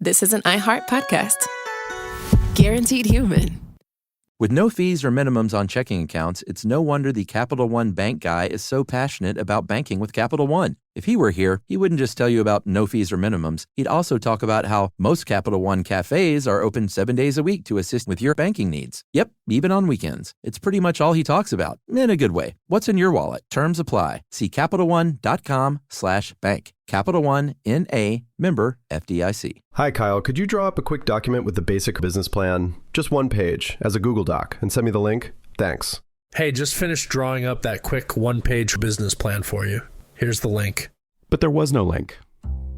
this is an iHeart podcast. Guaranteed human. With no fees or minimums on checking accounts, it's no wonder the Capital One bank guy is so passionate about banking with Capital One. If he were here, he wouldn't just tell you about no fees or minimums. He'd also talk about how most Capital One cafes are open 7 days a week to assist with your banking needs. Yep, even on weekends. It's pretty much all he talks about, in a good way. What's in your wallet? Terms apply. See CapitalOne.com/bank. Capital One, N.A., member FDIC. Hi, Kyle. Could you draw up a quick document with the basic business plan, just one page, as a Google Doc, and send me the link? Thanks. Hey, just finished drawing up that quick one-page business plan for you. Here's the link. But there was no link.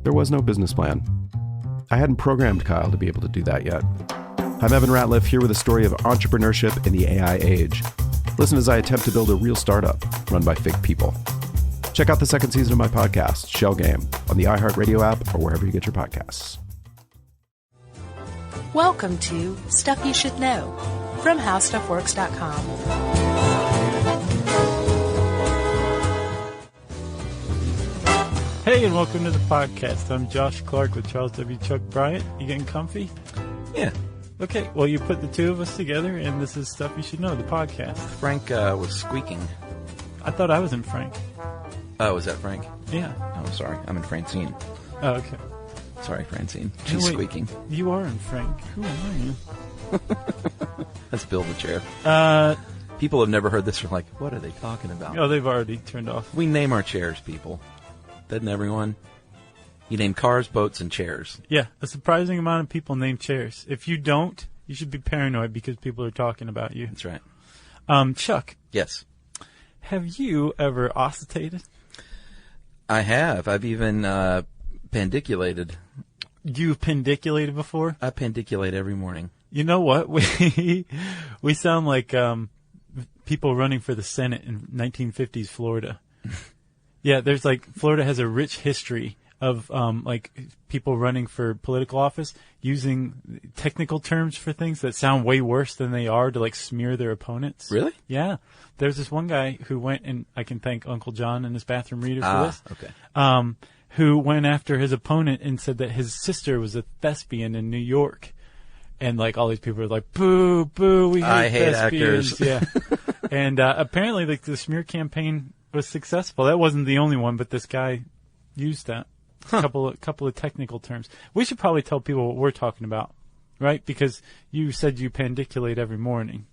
There was no business plan. I hadn't programmed Kyle to be able to do that yet. I'm Evan Ratliff, here with a story of entrepreneurship in the AI age. Listen as I attempt to build a real startup run by fake people. Check out the second season of my podcast, Shell Game, on the iHeartRadio app or wherever you get your podcasts. Welcome to Stuff You Should Know from HowStuffWorks.com. Hey, and welcome to the podcast. I'm Josh Clark with Charles W. Chuck Bryant. You getting comfy? Yeah. Okay, well, you put the two of us together, and this is Stuff You Should Know, the podcast. Frank was squeaking. I thought I was in Frank. Oh, is that Frank? Yeah. Oh, sorry. I'm in Francine. Oh, okay. Sorry, Francine. She's squeaking. You are in Frank. Who are you? Let's build the chair. People have never heard this. They're like, what are they talking about? Oh, they've already turned off. We name our chairs, people. Doesn't everyone? You name cars, boats, and chairs. Yeah, a surprising amount of people name chairs. If you don't, you should be paranoid because people are talking about you. That's right. Chuck. Yes. Have you ever ossidated? I have. I've even pendiculated. You've pendiculated before? I pendiculate every morning. You know what? We sound like people running for the Senate in 1950s Florida. Yeah, there's Florida has a rich history of people running for political office using technical terms for things that sound way worse than they are to smear their opponents. Really? Yeah. There's this one guy who went, and I can thank Uncle John and his bathroom reader for this. Okay. Who went after his opponent and said that his sister was a thespian in New York. And all these people were like, boo, boo, we hate thespians. Actors. Yeah. And apparently the smear campaign was successful. That wasn't the only one, but this guy used that. Huh. Couple of technical terms. We should probably tell people what we're talking about, right? Because you said you pendiculate every morning.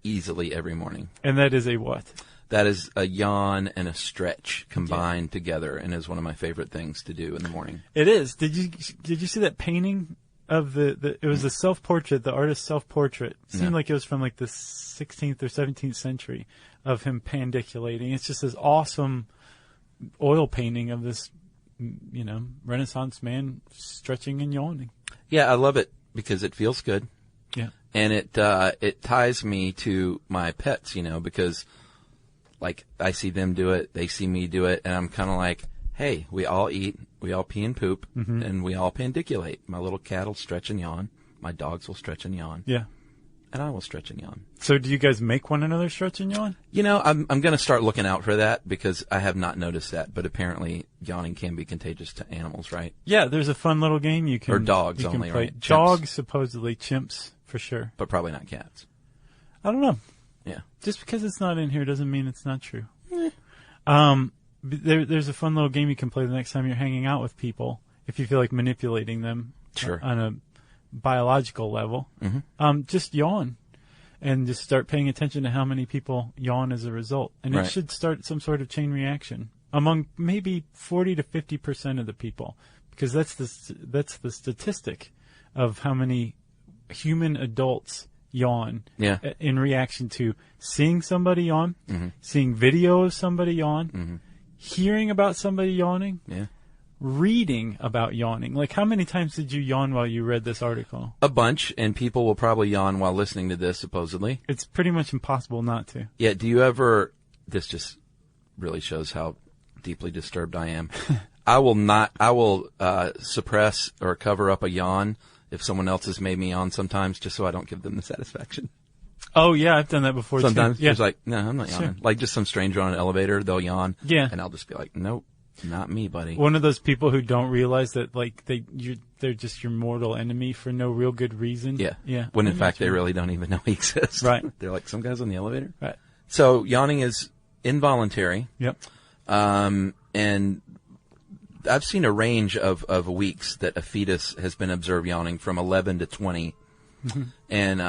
Easily every morning. And that is a what? That is a yawn and a stretch combined together, and is one of my favorite things to do in the morning. It is. Did you see that painting of it was a self-portrait, the artist's self-portrait. It seemed like it was from the 16th or 17th century of him pandiculating. It's just this awesome oil painting of this, Renaissance man stretching and yawning. Yeah, I love it because it feels good. Yeah. And it ties me to my pets, because I see them do it, they see me do it, and I'm kind of like, hey, we all eat, we all pee and poop, and we all pendiculate. My little cat will stretch and yawn. My dogs will stretch and yawn. Yeah. And I will stretch and yawn. So do you guys make one another stretch and yawn? I'm going to start looking out for that because I have not noticed that, but apparently yawning can be contagious to animals, right? Yeah, there's a fun little game you can... Or dogs you only, can play. right? Dogs, supposedly, chimps, for sure. But probably not cats. I don't know. Yeah. Just because it's not in here doesn't mean it's not true. There's a fun little game you can play the next time you're hanging out with people if you feel like manipulating them on a biological level. Just yawn and just start paying attention to how many people yawn as a result. And it should start some sort of chain reaction among maybe 40 to 50% of the people, because that's the statistic of how many human adults yawn in reaction to seeing somebody yawn, seeing video of somebody yawn, hearing about somebody yawning, reading about yawning. How many times did you yawn while you read this article? A bunch, and people will probably yawn while listening to this, supposedly. It's pretty much impossible not to. Yeah, do you ever... This just really shows how deeply disturbed I am. I will suppress or cover up a yawn if someone else has made me yawn sometimes, just so I don't give them the satisfaction. Oh, yeah, I've done that before, sometimes too. Yeah. It's no, I'm not yawning. Sure. Just some stranger on an elevator, they'll yawn. Yeah. And I'll just be like, nope. Not me, buddy. One of those people who don't realize that like they're just your mortal enemy for no real good reason. Yeah. Yeah. When in fact they really don't even know he exists. Right. They're like, some guy's on the elevator. Right. So yawning is involuntary. Yep. And I've seen a range of weeks that a fetus has been observed yawning from 11 to 20. Mm-hmm. And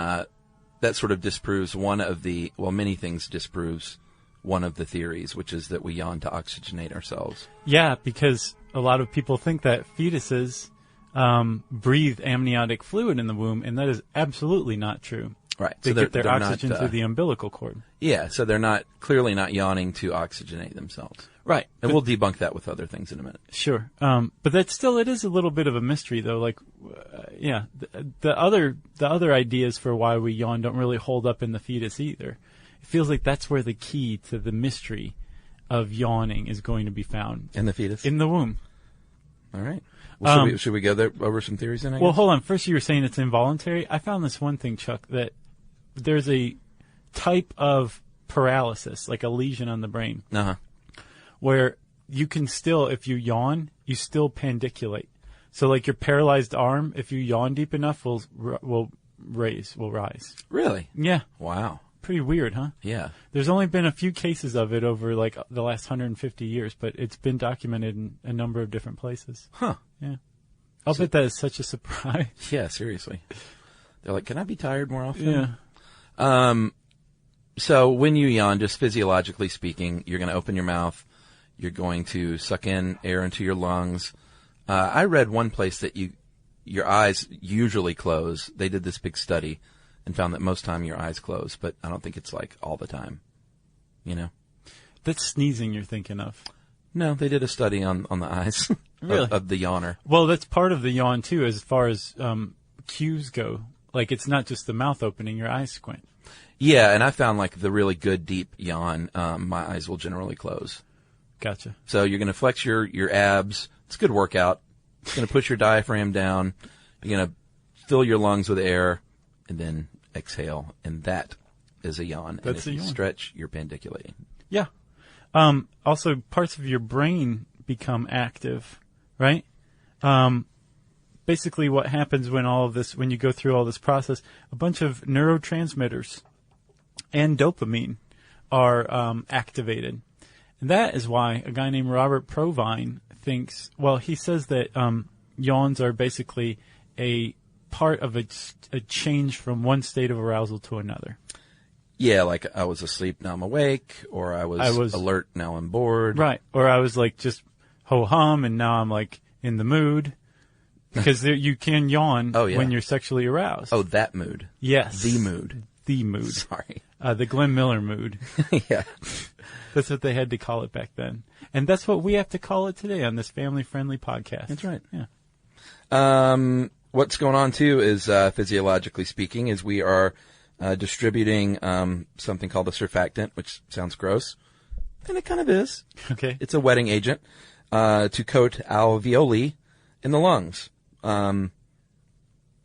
that sort of disproves many things disproves one of the theories, which is that we yawn to oxygenate ourselves. Yeah, because a lot of people think that fetuses breathe amniotic fluid in the womb, and that is absolutely not true. Right. They so get their they're oxygen not, through the umbilical cord. Yeah, so they're clearly not yawning to oxygenate themselves. Right. And we'll debunk that with other things in a minute. Sure. But it is a little bit of a mystery, though. Like, the other ideas for why we yawn don't really hold up in the fetus either. It feels like that's where the key to the mystery of yawning is going to be found. In the fetus? In the womb. All right. Well, should we go there over some theories then, I guess? Hold on. First, you were saying it's involuntary. I found this one thing, Chuck, that there's a type of paralysis, like a lesion on the brain, where you can still, if you yawn, you still pandiculate. So, like your paralyzed arm, if you yawn deep enough, will rise. Really? Yeah. Wow. Pretty weird, huh? Yeah. There's only been a few cases of it over like the last 150 years, but it's been documented in a number of different places. Huh. Yeah. I'll bet that is such a surprise. Yeah, seriously. They're like, can I be tired more often? Yeah. So when you yawn, just physiologically speaking, you're going to open your mouth. You're going to suck in air into your lungs. I read one place that your eyes usually close. They did this big study and found that most time your eyes close, but I don't think it's like all the time. You know? That's sneezing you're thinking of. No, they did a study on the eyes really? of the yawner. Well, that's part of the yawn too, as far as cues go. Like it's not just the mouth opening, your eyes squint. Yeah, and I found like the really good deep yawn, my eyes will generally close. Gotcha. So you're going to flex your abs. It's a good workout. You're going to push your diaphragm down. You're going to fill your lungs with air and then exhale. And that is a yawn. That's and if a yawn. You stretch, you're pandiculating. Yeah. Also, parts of your brain become active, right? Basically what happens when you go through all this process, a bunch of neurotransmitters and dopamine are activated. And that is why a guy named Robert Provine he says that yawns are basically a part of a change from one state of arousal to another. Yeah, like I was asleep, now I'm awake, or I was alert, now I'm bored. Right. Or I was like just ho-hum, and now I'm like in the mood. Because you can yawn when you're sexually aroused. Oh, that mood. Yes. The mood. The mood. Sorry. The Glenn Miller mood. Yeah. That's what they had to call it back then. And that's what we have to call it today on this family-friendly podcast. That's right. Yeah. What's going on, too, is physiologically speaking, is we are distributing something called a surfactant, which sounds gross. And it kind of is. Okay. It's a wetting agent to coat alveoli in the lungs.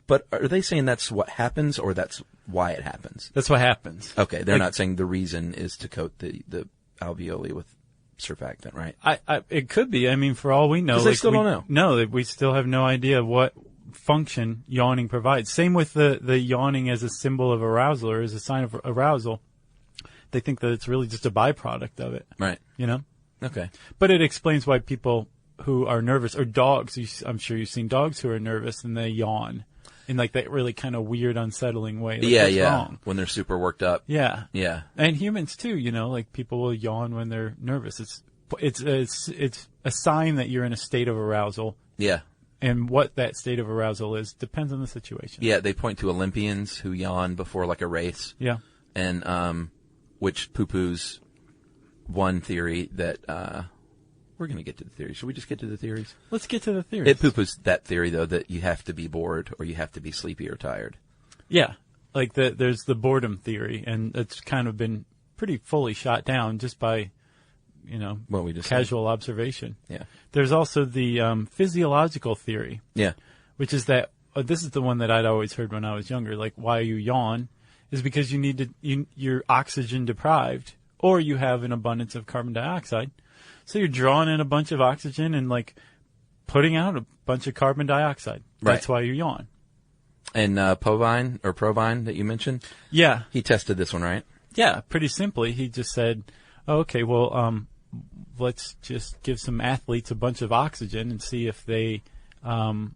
But are they saying that's what happens or that's why it happens? That's what happens. Okay, they're not saying the reason is to coat the alveoli with surfactant, right? It could be. I mean, for all we know. Because they still don't know. No, we still have no idea what function yawning provides. Same with the yawning as a symbol of arousal or as a sign of arousal. They think that it's really just a byproduct of it. Right. You know? Okay. But it explains why people who are nervous, or dogs, I'm sure you've seen dogs who are nervous and they yawn in like that really kind of weird, unsettling way. Like, what's wrong? When they're super worked up. Yeah. Yeah. And humans too, you know, like people will yawn when they're nervous. It's a sign that you're in a state of arousal. Yeah. And what that state of arousal is depends on the situation. Yeah, they point to Olympians who yawn before like a race. Yeah. And which poo-poos one theory that we're going to get to the theory. Should we just get to the theories? Let's get to the theories. It poo-poos that theory, though, that you have to be bored or you have to be sleepy or tired. Yeah. Like there's the boredom theory, and it's kind of been pretty fully shot down just by, what we just casual observation. Yeah. There's also the physiological theory. Yeah. Which is that, this is the one that I'd always heard when I was younger, like why you yawn is because you're oxygen deprived or you have an abundance of carbon dioxide. So you're drawing in a bunch of oxygen and like putting out a bunch of carbon dioxide. That's why you yawn. And Provine that you mentioned? Yeah. He tested this one, right? Yeah, pretty simply. He just said, okay, well, let's just give some athletes a bunch of oxygen and see if they yawn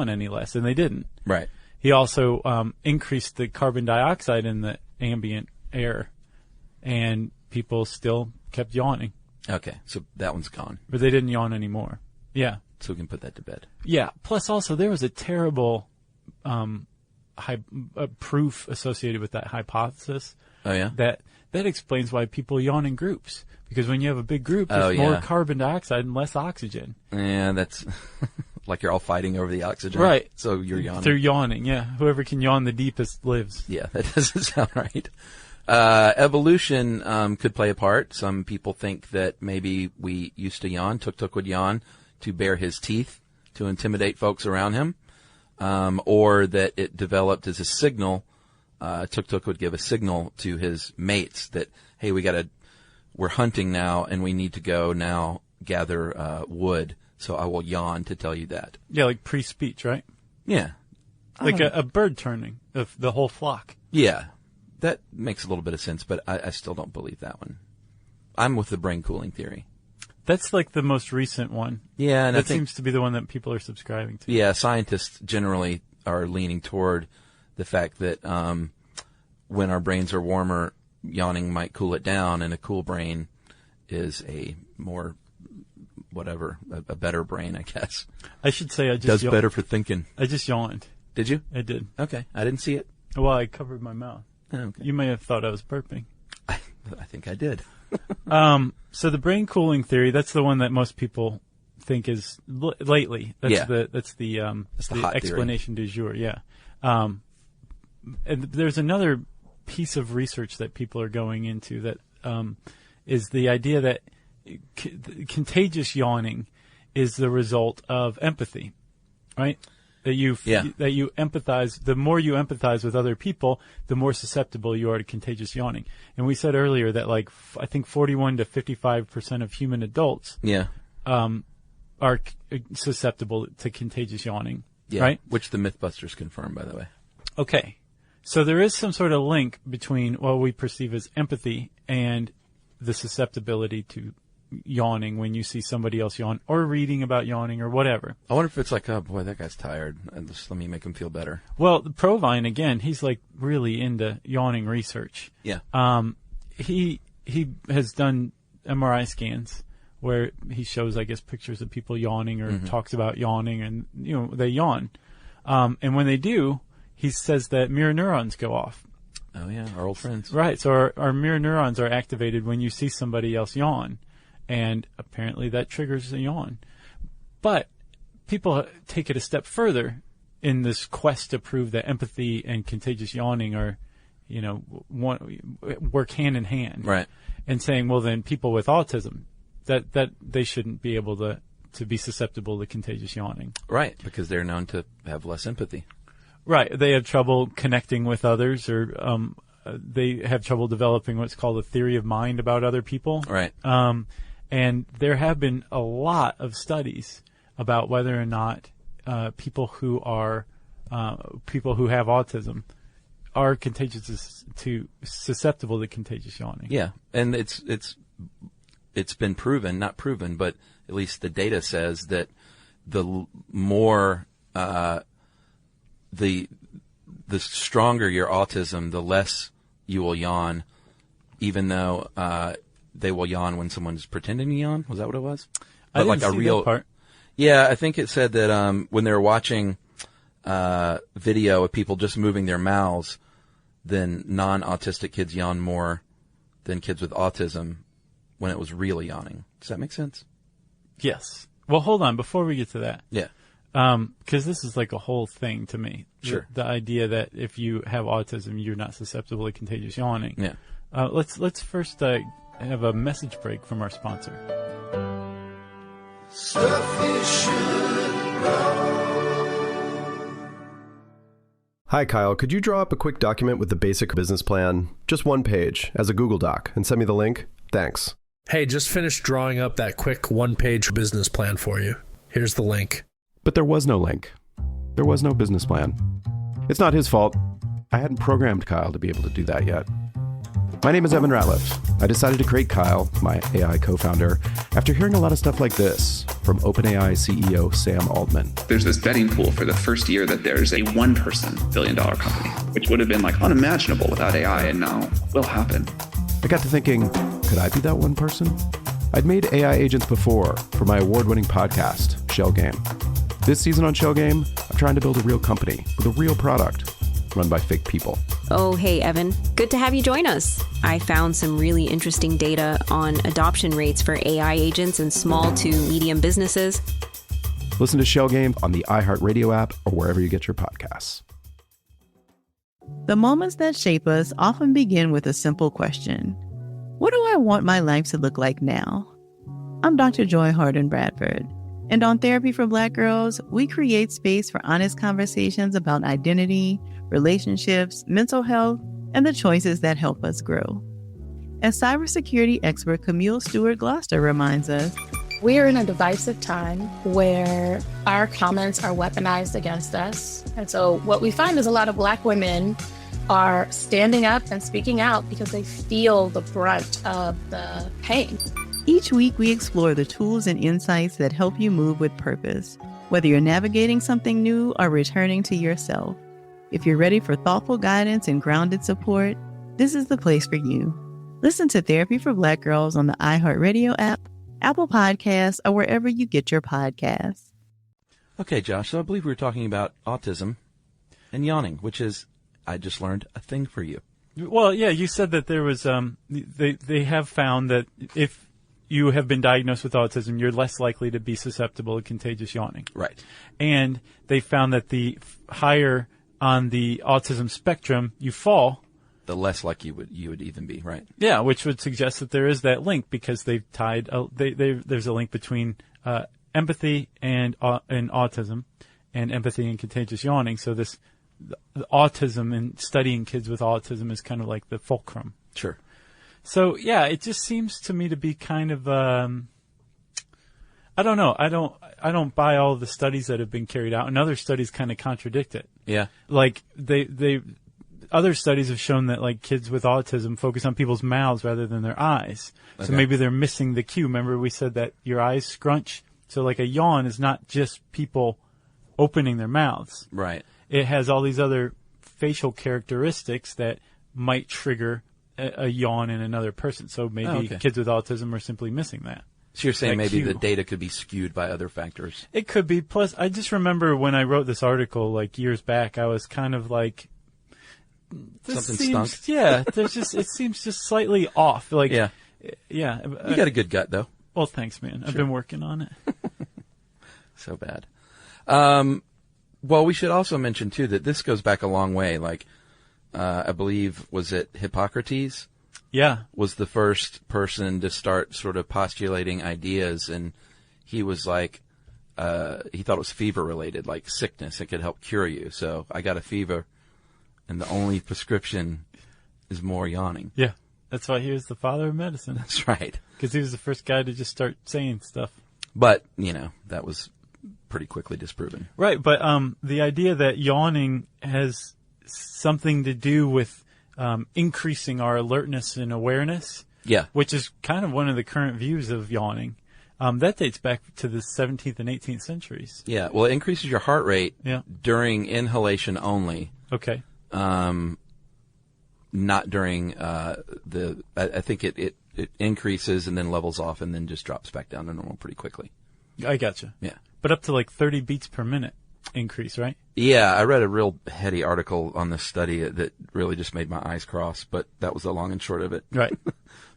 any less. And they didn't. Right. He also increased the carbon dioxide in the ambient air, and people still kept yawning. Okay, so that one's gone. But they didn't yawn anymore. Yeah. So we can put that to bed. Yeah. Plus, also, there was a terrible proof associated with that hypothesis. Oh, yeah? That explains why people yawn in groups. Because when you have a big group, there's more carbon dioxide and less oxygen. Yeah, that's like you're all fighting over the oxygen. Right. So you're yawning. They're yawning, yeah. Whoever can yawn the deepest lives. Yeah, that doesn't sound right. Evolution could play a part. Some people think that maybe we used to yawn. Tuk-Tuk would yawn to bare his teeth to intimidate folks around him, or that it developed as a signal. Tuk-Tuk would give a signal to his mates that, hey, we're hunting now and we need to go now gather wood. So I will yawn to tell you that. Yeah, like pre-speech, right? Yeah. Like a bird turning of the whole flock. Yeah. That makes a little bit of sense, but I still don't believe that one. I'm with the brain cooling theory. That's like the most recent one. Yeah, and that seems to be the one that people are subscribing to. Yeah, scientists generally are leaning toward the fact that when our brains are warmer, yawning might cool it down, and a cool brain is a more a better brain, I guess. I should say I just does better for thinking. I just yawned. Did you? I did. Okay, I didn't see it. Well, I covered my mouth. Oh, okay. You may have thought I was burping. I think I did. So the brain cooling theory, that's the one that most people think is lately. That's the explanation du jour. Yeah. And there's another piece of research that people are going into that is the idea that contagious yawning is the result of empathy, right? That you empathize. The more you empathize with other people, the more susceptible you are to contagious yawning. And we said earlier that I think 41 to 55% of human adults are susceptible to contagious yawning. Yeah, right? Which the Mythbusters confirm, by the way. Okay. So there is some sort of link between what we perceive as empathy and the susceptibility to yawning when you see somebody else yawn, or reading about yawning, or whatever. I wonder if it's like, oh boy, that guy's tired, and just let me make him feel better. Well, Provine, again, he's like really into yawning research. Yeah. He has done MRI scans where he shows, I guess, pictures of people yawning, or talks about yawning, and they yawn. And when they do, he says that mirror neurons go off. Oh yeah, our old friends. Right. So our mirror neurons are activated when you see somebody else yawn. And apparently that triggers a yawn. But people take it a step further in this quest to prove that empathy and contagious yawning are, work hand in hand. Right. And saying, well, then people with autism, that they shouldn't be able to be susceptible to contagious yawning. Right, because they're known to have less empathy. Right. They have trouble connecting with others, or they have trouble developing what's called a theory of mind about other people. Right. And there have been a lot of studies about whether or not people who have autism are susceptible to contagious yawning. Yeah, and it's been proven, not proven, but at least the data says that the more the stronger your autism, the less you will yawn, even though they will yawn when someone's pretending to yawn. Was that what it was? I didn't see that part. Yeah, I think it said that when they're watching video of people just moving their mouths, then non-autistic kids yawn more than kids with autism when it was really yawning. Does that make sense? Yes. Well, hold on. Before we get to that. Yeah. Because this is like a whole thing to me. Sure. The idea that if you have autism, you're not susceptible to contagious yawning. Yeah. Let's first have a message break from our sponsor. Stuff you should know. Hi, Kyle. Could you draw up a quick document with the basic business plan, just one page, as a Google Doc, and send me the link? Thanks. Hey, just finished drawing up that quick one-page business plan for you. Here's the link. But there was no link. There was no business plan. It's not his fault. I hadn't programmed Kyle to be able to do that yet. My name is Evan Ratliff. I decided to create Kyle, my AI co-founder, after hearing a lot of stuff like this from OpenAI CEO Sam Altman. There's this betting pool for the first year that there's a one-person billion-dollar company, which would have been like unimaginable without AI, and now will happen. I got to thinking, could I be that one person? I'd made AI agents before for my award-winning podcast, Shell Game. This season on Shell Game, I'm trying to build a real company with a real product run by fake people. Oh, hey, Evan. Good to have you join us. I found some really interesting data on adoption rates for AI agents in small to medium businesses. Listen to Shell Game on the iHeartRadio app or wherever you get your podcasts. The moments that shape us often begin with a simple question. What do I want my life to look like now? I'm Dr. Joy Harden Bradford, and on Therapy for Black Girls, we create space for honest conversations about identity, relationships, mental health, and the choices that help us grow. As cybersecurity expert Camille Stewart-Gloucester reminds us, we're in a divisive time where our comments are weaponized against us. And so what we find is a lot of Black women are standing up and speaking out because they feel the brunt of the pain. Each week, we explore the tools and insights that help you move with purpose, whether you're navigating something new or returning to yourself. If you're ready for thoughtful guidance and grounded support, this is the place for you. Listen to Therapy for Black Girls on the iHeartRadio app, Apple Podcasts, or wherever you get your podcasts. Okay, Josh, so I believe we were talking about autism and yawning, which is, I just learned, a thing for you. Well, yeah, you said that there was, they have found that if you have been diagnosed with autism, you're less likely to be susceptible to contagious yawning. Right. And they found that the higher on the autism spectrum you fall, the less likely you would even be, right? Yeah, which would suggest that there is that link because they've tied, there's a link between empathy and autism, and empathy and contagious yawning. So the autism and studying kids with autism is kind of like the fulcrum. Sure. So yeah, it just seems to me to be kind of I don't know. I don't buy all of the studies that have been carried out, and other studies kind of contradict it. Yeah. Like other studies have shown that like kids with autism focus on people's mouths rather than their eyes. Okay. So maybe they're missing the cue. Remember we said that your eyes scrunch. So like a yawn is not just people opening their mouths. Right. It has all these other facial characteristics that might trigger a yawn in another person. So maybe kids with autism are simply missing that. So you're saying maybe cue. the data could be skewed by other factors. It could be. Plus, I just remember when I wrote this article like years back, I was kind of like, something stunk. Yeah, it seems just slightly off. Like, yeah. You got a good gut though. Well, thanks, man. Sure. I've been working on it. So bad. Well, we should also mention too that this goes back a long way. Like, I believe, was it Hippocrates? Yeah. Was the first person to start sort of postulating ideas, and he was like, he thought it was fever related, like sickness. It could help cure you. So I got a fever, and the only prescription is more yawning. Yeah. That's why he was the father of medicine. That's right. Because he was the first guy to just start saying stuff. But, that was pretty quickly disproven. Right. But the idea that yawning has something to do with increasing our alertness and awareness. Yeah. Which is kind of one of the current views of yawning. That dates back to the 17th and 18th centuries. Yeah. Well, it increases your heart rate during inhalation only. Okay. Not during I think it increases and then levels off and then just drops back down to normal pretty quickly. I gotcha. Yeah. But up to like 30 beats per minute increase, right? Yeah, I read a real heady article on this study that really just made my eyes cross, but that was the long and short of it. Right.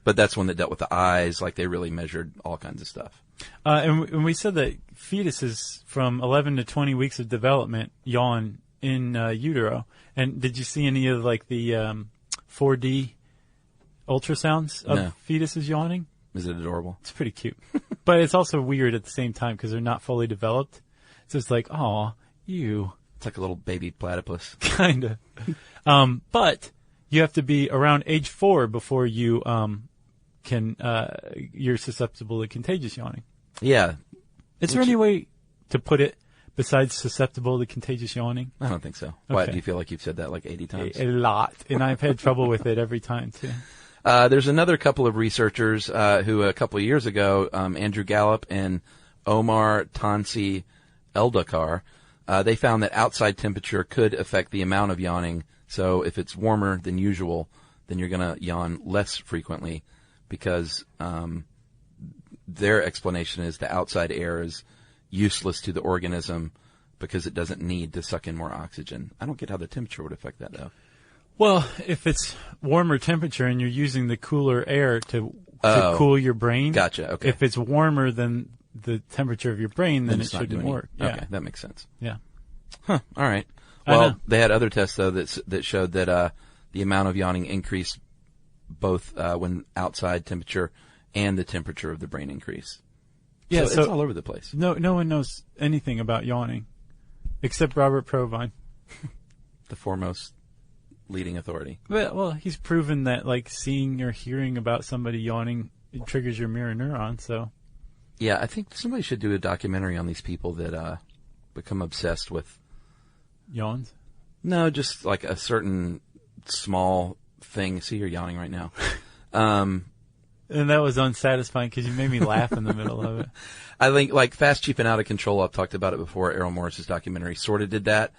But that's one that dealt with the eyes, like they really measured all kinds of stuff. And we said that fetuses from 11 to 20 weeks of development yawn in utero. And did you see any of like the 4D ultrasounds of fetuses yawning? Is it adorable? It's pretty cute. But it's also weird at the same time because they're not fully developed. So it's like, aw, you. It's like a little baby platypus. Kind of. But you have to be around age 4 before you you're susceptible to contagious yawning. Yeah. Is there any way to put it besides susceptible to contagious yawning? I don't think so. Okay. Why, do you feel like you've said that like 80 times? A lot. And I've had trouble with it every time, too. There's another couple of researchers who a couple of years ago, Andrew Gallup and Omar Tansi Eldakar, they found that outside temperature could affect the amount of yawning. So if it's warmer than usual, then you're going to yawn less frequently because their explanation is the outside air is useless to the organism because it doesn't need to suck in more oxygen. I don't get how the temperature would affect that, though. Well, if it's warmer temperature and you're using the cooler air to cool your brain. Gotcha, okay. If it's warmer than the temperature of your brain, then it shouldn't work. Okay, Yeah. that makes sense. Yeah. Huh, all right. Well, they had other tests, though, that showed that the amount of yawning increased both when outside temperature and the temperature of the brain increase. Yeah, so it's all over the place. No one knows anything about yawning except Robert Provine. The foremost leading authority. Well, he's proven that like seeing or hearing about somebody yawning it triggers your mirror neuron, so. Yeah, I think somebody should do a documentary on these people that become obsessed with yawns. No, just like a certain small thing. See, you're yawning right now. And that was unsatisfying because you made me laugh in the middle of it. I think like Fast, Cheap, and Out of Control, I've talked about it before, Errol Morris's documentary sort of did that,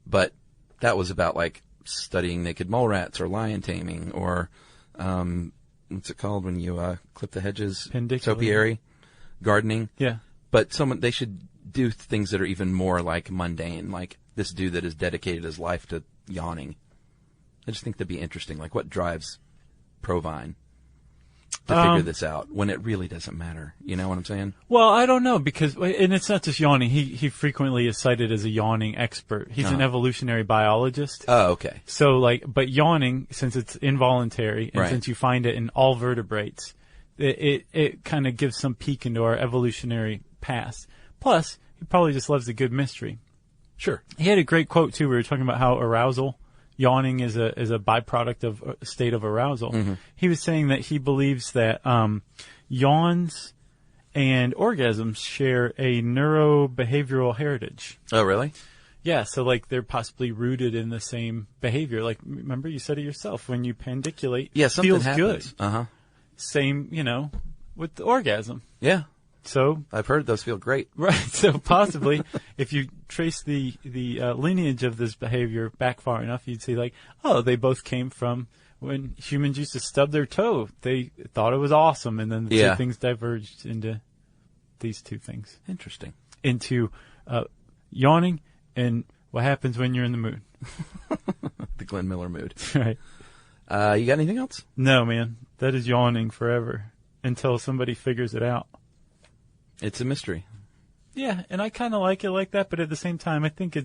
but that was about like studying naked mole rats or lion taming or what's it called when you clip the hedges? Topiary. Gardening. Yeah. But they should do things that are even more like mundane, like this dude that has dedicated his life to yawning. I just think that'd be interesting. Like what drives Provine to figure this out when it really doesn't matter? You know what I'm saying? Well, I don't know because, and it's not just yawning. He frequently is cited as a yawning expert. He's an evolutionary biologist. Oh, okay. So but yawning, since it's involuntary and since you find it in all vertebrates, it kind of gives some peek into our evolutionary past. Plus, he probably just loves a good mystery. Sure. He had a great quote too. We were talking about how yawning is a byproduct of a state of arousal. Mm-hmm. He was saying that he believes that yawns and orgasms share a neurobehavioral heritage. Oh, really? Yeah, so like they're possibly rooted in the same behavior. Like remember you said it yourself, when you pandiculate, yeah, something feels happens. good. Uh-huh. Same, with the orgasm. Yeah. So I've heard those feel great. Right. So possibly, if you trace the lineage of this behavior back far enough, you'd see like, oh, they both came from when humans used to stub their toe. They thought it was awesome, and then the two things diverged into these two things. Interesting. Into yawning and what happens when you're in the mood. The Glenn Miller mood. Right. You got anything else? No, man. That is yawning forever until somebody figures it out. It's a mystery. Yeah, and I kind of like it like that, but at the same time, I think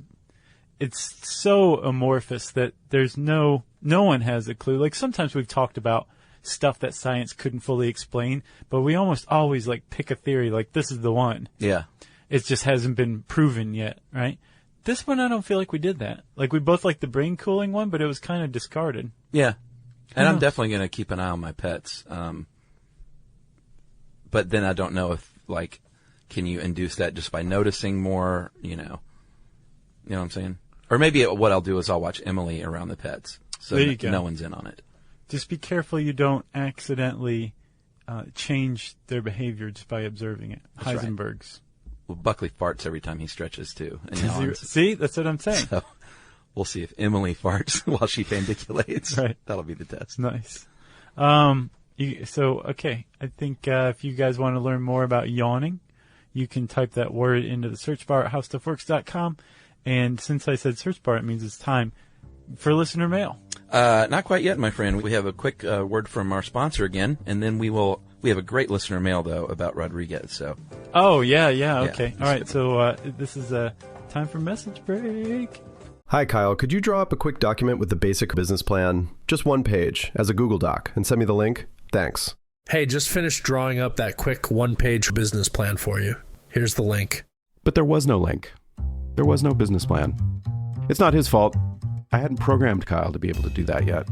it's so amorphous that there's no one has a clue. Like sometimes we've talked about stuff that science couldn't fully explain, but we almost always like pick a theory like this is the one. Yeah. It just hasn't been proven yet, right? This one, I don't feel like we did that. Like we both liked the brain cooling one, but it was kind of discarded. Yeah. And I'm definitely going to keep an eye on my pets. But then I don't know if, like, can you induce that just by noticing more, You know what I'm saying? Or maybe what I'll do is I'll watch Emily around the pets. So no one's in on it. Just be careful you don't accidentally change their behavior just by observing it. That's Heisenberg's. Right. Well, Buckley farts every time he stretches, too. And see? That's what I'm saying. So we'll see if Emily farts while she pandiculates. Right. That'll be the test. Nice. Okay. I think if you guys want to learn more about yawning, you can type that word into the search bar at howstuffworks.com. And since I said search bar, it means it's time for listener mail. Not quite yet, my friend. We have a quick word from our sponsor again, and then we have a great listener mail, though, about Rodriguez. So. Oh, yeah. Okay. All right. So this is time for message break. Hi, Kyle. Could you draw up a quick document with the basic business plan, just one page, as a Google Doc, and send me the link? Thanks. Hey, just finished drawing up that quick one-page business plan for you. Here's the link. But there was no link. There was no business plan. It's not his fault. I hadn't programmed Kyle to be able to do that yet.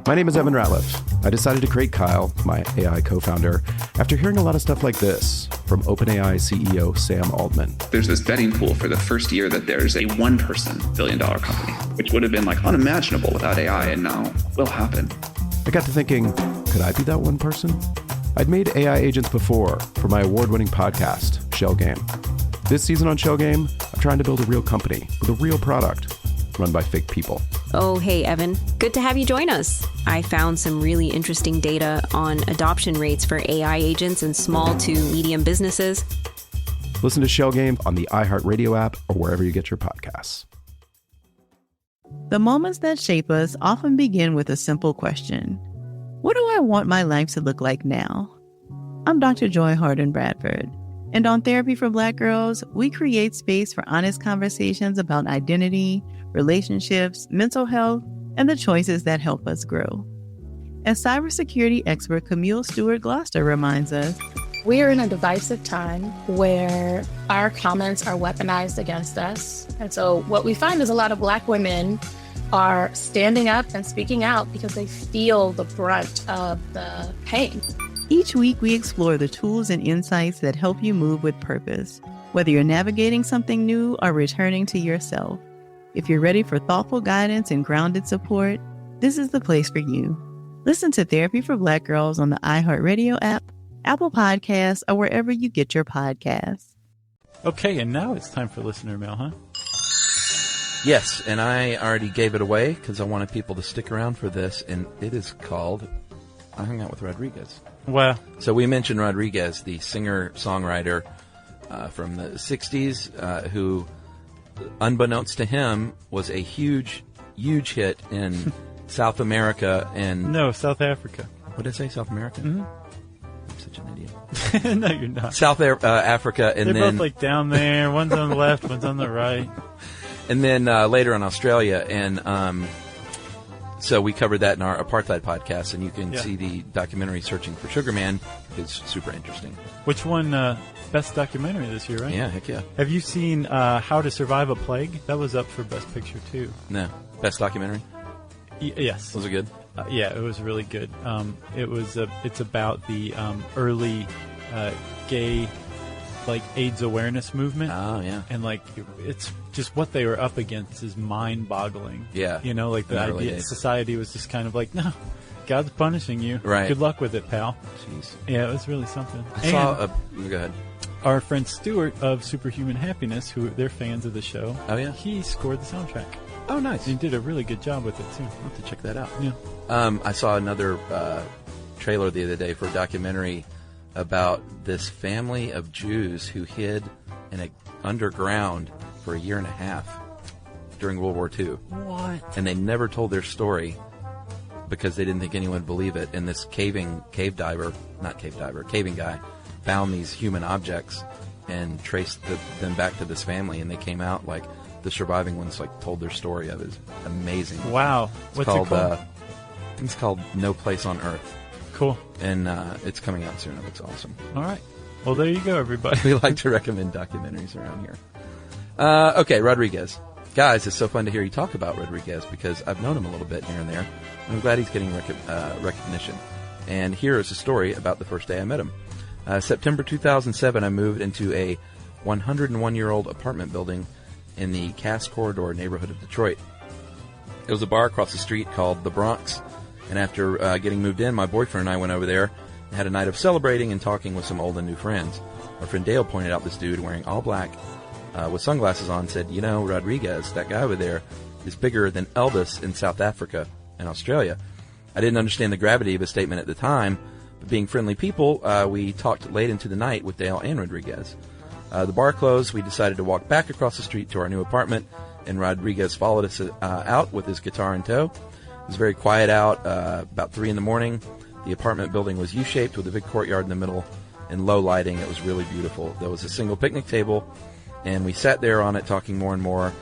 My name is Evan Ratliff. I decided to create Kyle, my AI co-founder, after hearing a lot of stuff like this from OpenAI CEO Sam Altman. There's this betting pool for the first year that there's a one-person billion-dollar company, which would have been like unimaginable without AI, and now will happen. I got to thinking, could I be that one person? I'd made AI agents before for my award-winning podcast, Shell Game. This season on Shell Game, I'm trying to build a real company with a real product run by fake people. Oh, hey, Evan. Good to have you join us. I found some really interesting data on adoption rates for AI agents in small to medium businesses. Listen to Shell Game on the iHeartRadio app or wherever you get your podcasts. The moments that shape us often begin with a simple question. What do I want my life to look like now? I'm Dr. Joy Harden Bradford, and on Therapy for Black Girls, we create space for honest conversations about identity, relationships, mental health, and the choices that help us grow. As cybersecurity expert Camille Stewart-Gloucester reminds us, we are in a divisive time where our comments are weaponized against us. And so what we find is a lot of Black women are standing up and speaking out because they feel the brunt of the pain. Each week we explore the tools and insights that help you move with purpose, whether you're navigating something new or returning to yourself. If you're ready for thoughtful guidance and grounded support, this is the place for you. Listen to Therapy for Black Girls on the iHeartRadio app, Apple Podcasts, or wherever you get your podcasts. Okay, and now it's time for listener mail, huh? Yes, and I already gave it away because I wanted people to stick around for this, and it is called I Hung Out with Rodriguez. Wow. So we mentioned Rodriguez, the singer-songwriter from the 60s, who, unbeknownst to him, was a huge, huge hit in South America and... No, South Africa. What did I say, South America? Mm-hmm. I'm such an idiot. No, you're not. South Africa, and They're then... both like down there. One's on the left, one's on the right. And then later in Australia, and so we covered that in our apartheid podcast, and you can see the documentary Searching for Sugar Man. It's super interesting. Which one, best documentary this year, right? Yeah, heck yeah. Have you seen How to Survive a Plague? That was up for Best Picture, too. No. Best documentary? Yes. Was it good? Yeah, it was really good. It's about the early gay, like, AIDS awareness movement. Oh, yeah. And, like, it's just what they were up against is mind-boggling. Yeah. You know, like, the idea society was just kind of like, no, God's punishing you. Right. Good luck with it, pal. Jeez. Yeah, it was really something. Go ahead. Our friend Stuart of Superhuman Happiness, who they're fans of the show. Oh, yeah? He scored the soundtrack. Oh, nice. He did a really good job with it, too. I'll have to check that out. Yeah. I saw another trailer the other day for a documentary about this family of Jews who hid in a underground for a year and a half during World War II. What? And they never told their story because they didn't think anyone would believe it. And this caving guy found these human objects and traced them back to this family, and they came out like the surviving ones like told their story of it. It's amazing. Wow. What's it called? It's called No Place on Earth. Cool. And it's coming out soon. It looks awesome. All right. Well, there you go, everybody. We like to recommend documentaries around here. Okay, Rodriguez. Guys, it's so fun to hear you talk about Rodriguez because I've known him a little bit here and there. I'm glad he's getting recognition. And here is a story about the first day I met him. September 2007, I moved into a 101-year-old apartment building in the Cass Corridor neighborhood of Detroit. It was a bar across the street called The Bronx. And after getting moved in, my boyfriend and I went over there and had a night of celebrating and talking with some old and new friends. Our friend Dale pointed out this dude wearing all black with sunglasses on, said, you know, Rodriguez, that guy over there, is bigger than Elvis in South Africa and Australia. I didn't understand the gravity of his statement at the time, but being friendly people, we talked late into the night with Dale and Rodriguez. The bar closed. We decided to walk back across the street to our new apartment, and Rodriguez followed us out with his guitar in tow. It was very quiet out, about 3 in the morning. The apartment building was U-shaped with a big courtyard in the middle and low lighting. It was really beautiful. There was a single picnic table, and we sat there on it talking more and more.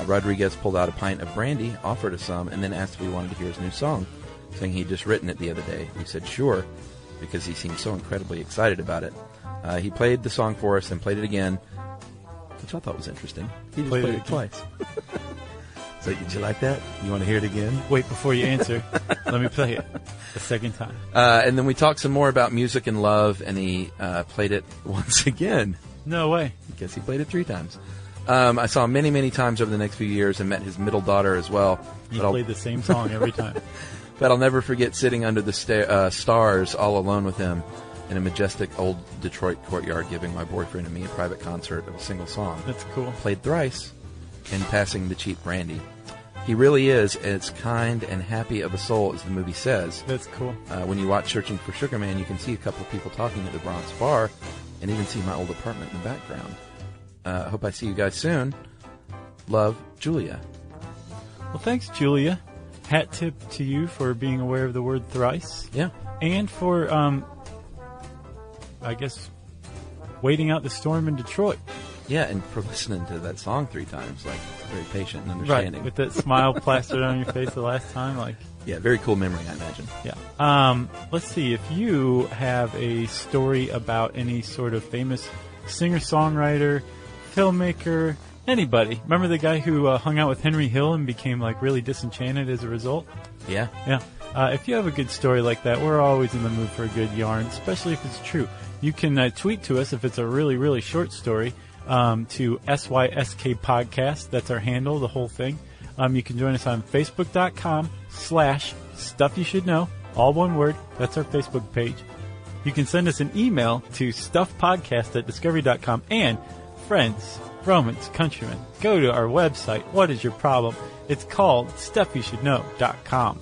Rodriguez pulled out a pint of brandy, offered us some, and then asked if we wanted to hear his new song, saying he'd just written it the other day. We said sure, because he seemed so incredibly excited about it. He played the song for us and played it again, which I thought was interesting. He just played it twice. So did you like that? You want to hear it again? Wait, before you answer, let me play it a second time. And then we talked some more about music and love, and he played it once again. No way. I guess he played it 3 times. I saw him many, many times over the next few years and met his middle daughter as well. He played the same song every time. But I'll never forget sitting under the stars all alone with him in a majestic old Detroit courtyard, giving my boyfriend and me a private concert of a single song. That's cool. Played thrice, and passing the cheap brandy. He really is as kind and happy of a soul as the movie says. That's cool. When you watch Searching for Sugar Man, you can see a couple of people talking at the Bronx Bar, and even see my old apartment in the background. Hope I see you guys soon. Love, Julia. Well, thanks, Julia. Hat tip to you for being aware of the word thrice. Yeah. And for, I guess, waiting out the storm in Detroit. Yeah, and for listening to that song 3 times, like, very patient and understanding. Right, with that smile plastered on your face the last time, like. Yeah, very cool memory, I imagine. Yeah. Let's see, if you have a story about any sort of famous singer-songwriter, filmmaker, anybody. Remember the guy who hung out with Henry Hill and became, like, really disenchanted as a result? Yeah. Yeah. If you have a good story like that, we're always in the mood for a good yarn, especially if it's true. You can tweet to us if it's a really, really short story. To SYSK Podcast. That's our handle, the whole thing. You can join us on Facebook.com/Stuff You Should Know. All one word. That's our Facebook page. You can send us an email to stuffpodcast@discovery.com. And friends, Romans, countrymen, go to our website. What is your problem? It's called StuffYouShouldKnow.com.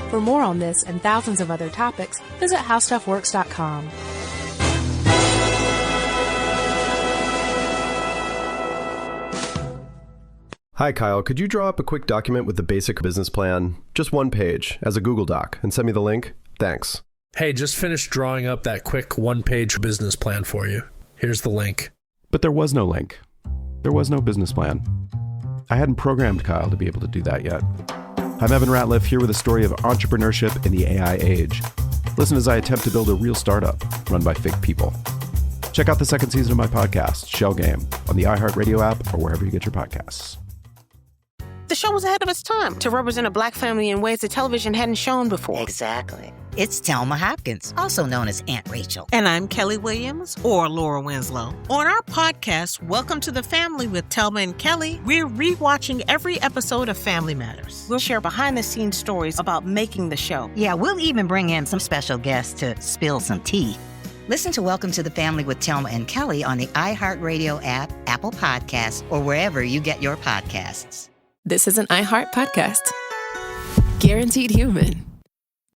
For more on this and thousands of other topics, visit howstuffworks.com. Hi, Kyle. Could you draw up a quick document with the basic business plan? Just 1 page, as a Google Doc, and send me the link? Thanks. Hey, just finished drawing up that quick 1-page business plan for you. Here's the link. But there was no link. There was no business plan. I hadn't programmed Kyle to be able to do that yet. I'm Evan Ratliff, here with a story of entrepreneurship in the AI age. Listen as I attempt to build a real startup run by fake people. Check out the 2nd season of my podcast, Shell Game, on the iHeartRadio app or wherever you get your podcasts. The show was ahead of its time to represent a Black family in ways that television hadn't shown before. Exactly. It's Thelma Hopkins, also known as Aunt Rachel. And I'm Kelly Williams, or Laura Winslow. On our podcast, Welcome to the Family with Thelma and Kelly, we're rewatching every episode of Family Matters. We'll share behind-the-scenes stories about making the show. Yeah, we'll even bring in some special guests to spill some tea. Listen to Welcome to the Family with Thelma and Kelly on the iHeartRadio app, Apple Podcasts, or wherever you get your podcasts. This is an iHeart podcast. Guaranteed human.